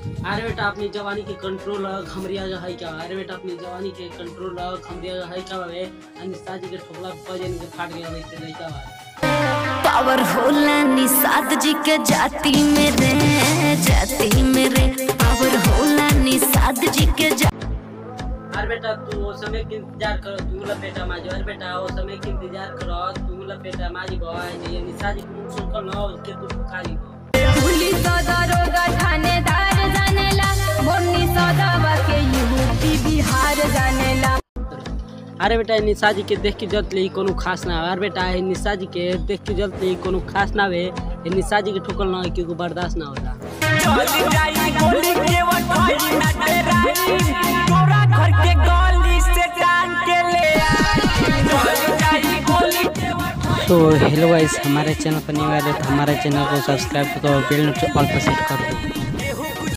अरे बेटा अपनी जवानी के कंट्रोल खमरिया जो है क्या। अरे बेटा अपनी जवानी के कंट्रोल खमरिया जो है क्या बे। निसाद जी के ठोकला बजन के फाट गया देखते लइका बा। पावर होला निसाद जी के जाति में रे पावर होला निसाद जी के अरे बेटा तू वो समय के इंतजार करो तू ला बेटा माजी। अरे बेटा वो समय के इंतजार करो तू ला बेटा माजी बॉय ये निसाद जी को सुन कर लो के तू खाली पुलिस दरोगा थानेदार जानेला मोरनी सदावा के यूपी बिहार जानेला। अरे बेटा निशा जी के देख के जल्द ले कोनो खास ना। अरे बेटा निशा जी के देख के जल्द ले कोनो खास ना वे निशा जी के ठोकल ना क्यों बर्दाश्त ना होला। तो हेलो गाइस हमारे चैनल पर नहीं आए तो हमारे चैनल को सब्सक्राइब करो बेल नोटिफिकेशन ऑल पर सेट कर दो।